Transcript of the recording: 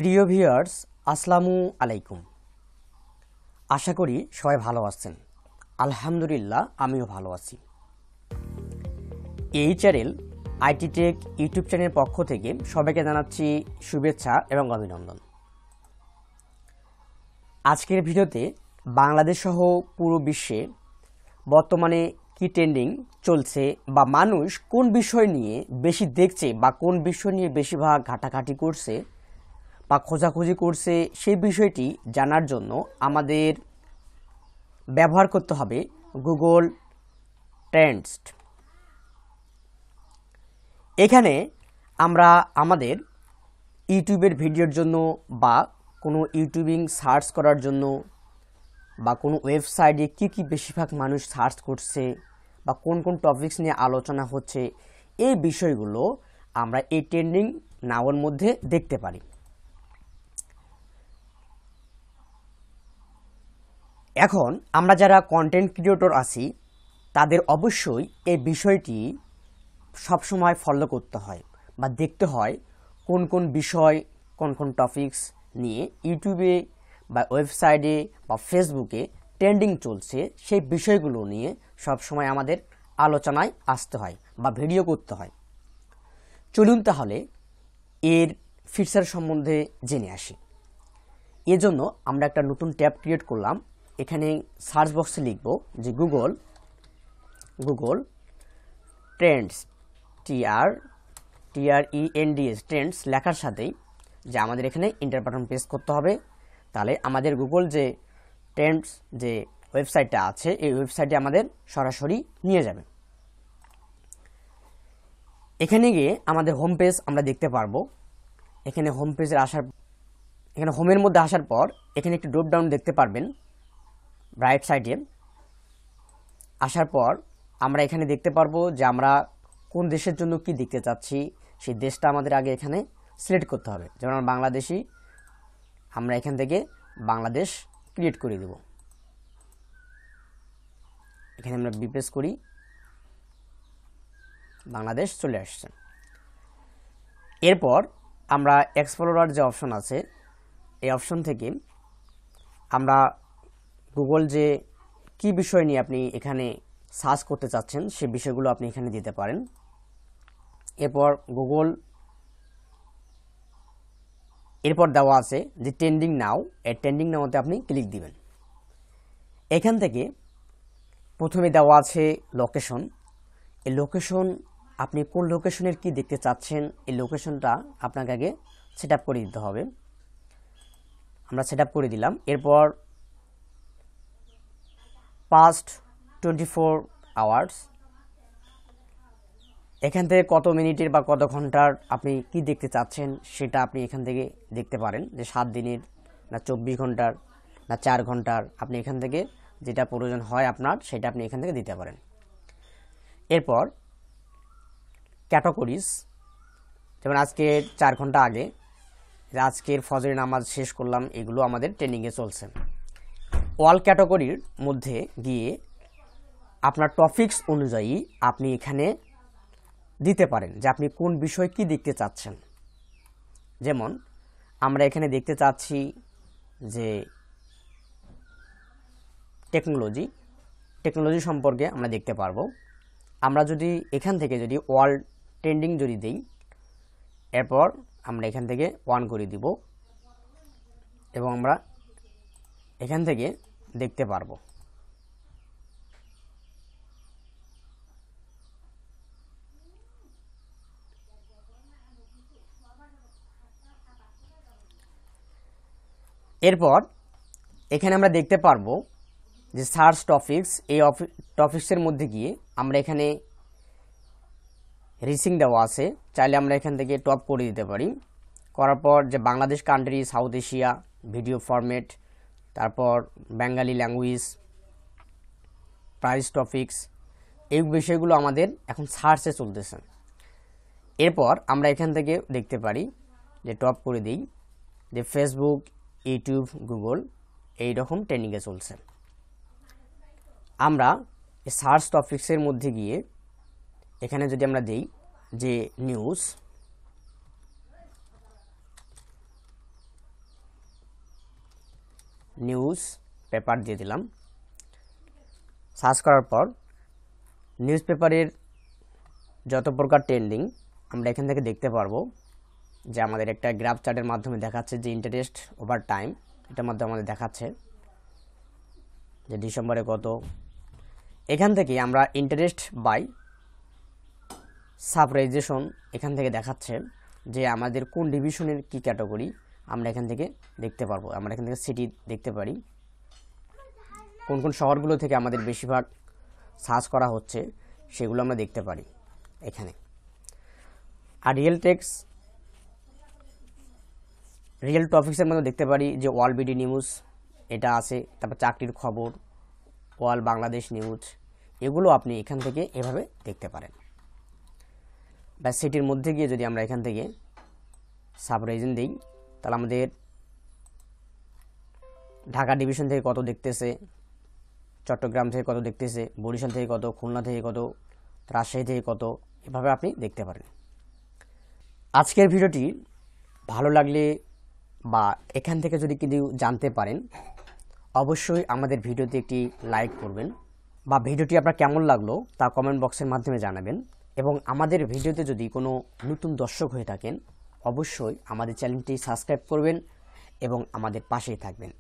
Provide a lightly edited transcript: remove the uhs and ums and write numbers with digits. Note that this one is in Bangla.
প্রিয় ভিউয়ার্স, আসসালামু আলাইকুম। আশা করি সবাই ভালো আছেন। আলহামদুলিল্লাহ, আমিও ভালো আছি। এই চ্যানেল আইটি টেক ইউটিউব চ্যানেলের পক্ষ থেকে সবাইকে জানাচ্ছি শুভেচ্ছা এবং অভিনন্দন। আজকের ভিডিওতে বাংলাদেশ সহ পুরো বিশ্বে বর্তমানে কি ট্রেন্ডিং চলছে বা মানুষ কোন বিষয় নিয়ে বেশি দেখছে বা কোন বিষয় নিয়ে বেশিরভাগ ঘাটাঘাটি করছে বা খোঁজাখুঁজি করছে, সেই বিষয়টি জানার জন্য আমাদের ব্যবহার করতে হবে গুগল ট্রেন্ডস। এখানে আমরা আমাদের ইউটিউবের ভিডিওর জন্য বা কোনো ইউটিউবিং সার্চ করার জন্য বা কোনো ওয়েবসাইটে কী বেশিরভাগ মানুষ সার্চ করছে বা কোন কোন টপিকস নিয়ে আলোচনা হচ্ছে, এই বিষয়গুলো আমরা এই ট্রেন্ডিং নাওয়ের মধ্যে দেখতে পারি। এখন আমরা যারা কন্টেন্ট ক্রিয়েটর আছি তাদের অবশ্যই এই বিষয়টি সবসময় ফলো করতে হয় বা দেখতে হয় কোন কোন বিষয়, কোন কোন টপিকস নিয়ে ইউটিউবে বা ওয়েবসাইটে বা ফেসবুকে ট্রেন্ডিং চলছে, সেই বিষয়গুলো নিয়ে সবসময় আমাদের আলোচনায় আসতে হয় বা ভিডিও করতে হয়। চলুন তাহলে এর ফিচার সম্বন্ধে জেনে আসি। এজন্য আমরা একটা নতুন ট্যাব ক্রিয়েট করলাম। এখানে সার্চ বক্সে লিখব যে গুগল ট্রেন্ডস, TRENDS ট্রেন্ডস লেখার সাথেই যে আমাদের এখানে এন্টার বাটন প্রেস করতে হবে। তাহলে আমাদের গুগল যে ট্রেন্ডস যে ওয়েবসাইটটা আছে, এই ওয়েবসাইটে আমাদের সরাসরি নিয়ে যাবে। এখানে গিয়ে আমাদের হোম পেজ আমরা দেখতে পারবো। এখানে হোম পেজে এখানে হোমের মধ্যে আসার পর এখানে একটি ড্রপ ডাউন দেখতে পারবেন রাইট সাইডে। আসার পর আমরা এখানে দেখতে পারবো যে আমরা কোন দেশের জন্য কি দেখতে চাচ্ছি, সেই দেশটা আমাদের আগে এখানে সিলেক্ট করতে হবে। যেমন আমরা বাংলাদেশি, আমরা এখান থেকে বাংলাদেশ ক্রিয়েট করে দেব। এখানে আমরা বিপ্রেস করি, বাংলাদেশ চলে আসছে। এরপর আমরা এক্সপ্লোরার যে অপশন আছে, এই অপশন থেকে আমরা গুগল যে কি বিষয় নিয়ে আপনি এখানে সার্চ করতে চাচ্ছেন সেই বিষয়গুলো আপনি এখানে দিতে পারেন। এরপর দেওয়া আছে যে ট্রেন্ডিং নাও, এই ট্রেন্ডিং নাওতে আপনি ক্লিক দিবেন। এখান থেকে প্রথমে দেওয়া আছে লোকেশন। এই লোকেশন, আপনি কোন লোকেশনের কি দেখতে চাচ্ছেন, এই লোকেশনটা আপনাকে আগে সেট আপ করে দিতে হবে। আমরা সেট আপ করে দিলাম। এরপর পাস্ট 24 আওয়ার্স, এখান থেকে কত মিনিটের বা কত ঘন্টার আপনি কি দেখতে চাচ্ছেন সেটা আপনি এখান থেকে দেখতে পারেন, যে 7 দিনের না 24 ঘন্টার না 4 ঘন্টার। আপনি এখান থেকে যেটা প্রয়োজন হয় আপনার, সেটা আপনি এখান থেকে দিতে পারেন। এরপর ক্যাটাগরিজ, যেমন আজকে 4 ঘন্টা আগে আজকের ফজরের নামাজ শেষ করলাম, এগুলো আমাদের ট্রেনিংয়ে চলছে। অল ক্যাটাগরির মধ্যে গিয়ে আপনার টপিকস অনুযায়ী আপনি এখানে দিতে পারেন যে আপনি কোন বিষয় কি দেখতে চাচ্ছেন। যেমন আমরা এখানে দেখতে চাচ্ছি যে টেকনোলজি সম্পর্কে আমরা দেখতে পারবো। আমরা যদি এখান থেকে যদি ওয়ার্ল্ড ট্রেন্ডিং যদি দিই, এরপর আমরা এখান থেকে 1 করে দিব এবং আমরা এখান থেকে দেখতে পারবো। এরপর এখানে আমরা দেখতে পারবো যে সার্চ টপিকস, এই টপিকসের মধ্যে গিয়ে আমরা এখানে রিসিং দেওয়া আছে, চাইলে আমরা এখান থেকে টপ করে দিতে পারি। করার পর যে Bangladesh country, south Asia, video format, তারপর বেঙ্গালি ল্যাঙ্গুয়েজ, প্রাইস টপিকস, এই বিষয়গুলো আমাদের এখন সার্চে চলতেছে। এরপর আমরা এখান থেকে দেখতে পারি যে টপ করে দিই যে ফেসবুক, ইউটিউব, গুগল এই রকম ট্রেনিংয়ে চলছে। আমরা সার্চ টপিক্সের মধ্যে গিয়ে এখানে যদি আমরা দিই যে নিউজ, নিউজ পেপার দিয়ে দিলাম। সার্চ করার পর নিউজ পেপারের যত প্রকার ট্রেন্ডিং আমরা এখান থেকে দেখতে পারবো যে আমাদের একটা গ্রাফ চার্টের মাধ্যমে দেখাচ্ছে যে ইন্টারেস্ট ওভার টাইম, এটার মাধ্যমে আমাদের দেখাচ্ছে যে ডিসেম্বরে কত। এখান থেকে আমরা ইন্টারেস্ট বাই সাবরাইজেশন এখান থেকে দেখাচ্ছে যে আমাদের কোন ডিভিশনের কি ক্যাটাগরি আমরা এখান থেকে দেখতে পারবো। আমরা এখান থেকে সিটি দেখতে পারি, কোন কোন শহরগুলো থেকে আমাদের বেশিরভাগ সার্চ করা হচ্ছে সেগুলো আমরা দেখতে পারি এখানে। আর রিয়েল টপিক্সের মধ্যে দেখতে পারি যে ওয়াল বিডি নিউজ এটা আছে, তারপর চাকরির খবর, ওয়াল বাংলাদেশ নিউজ, এগুলো আপনি এখান থেকে এভাবে দেখতে পারেন। বা সিটির মধ্যে গিয়ে যদি আমরা এখান থেকে সাব রিজন দিই তাহলে আমাদের ঢাকা ডিভিশন থেকে কত দেখতেছে, চট্টগ্রাম থেকে কত দেখতেছে, বরিশাল থেকে কত, খুলনা থেকে কত, রাজশাহী থেকে কত, এভাবে আপনি দেখতে পারেন। আজকের ভিডিওটি ভালো লাগলে বা এখান থেকে যদি কিছু জানতে পারেন অবশ্যই আমাদের ভিডিওতে একটি লাইক করবেন, বা ভিডিওটি আপনার কেমন লাগলো তা কমেন্ট বক্সের মাধ্যমে জানাবেন। এবং আমাদের ভিডিওতে যদি কোনো নতুন দর্শক হয়ে থাকেন অবশ্যই আমাদের চ্যানেলটি সাবস্ক্রাইব করবেন এবং আমাদের পাশেই থাকবেন।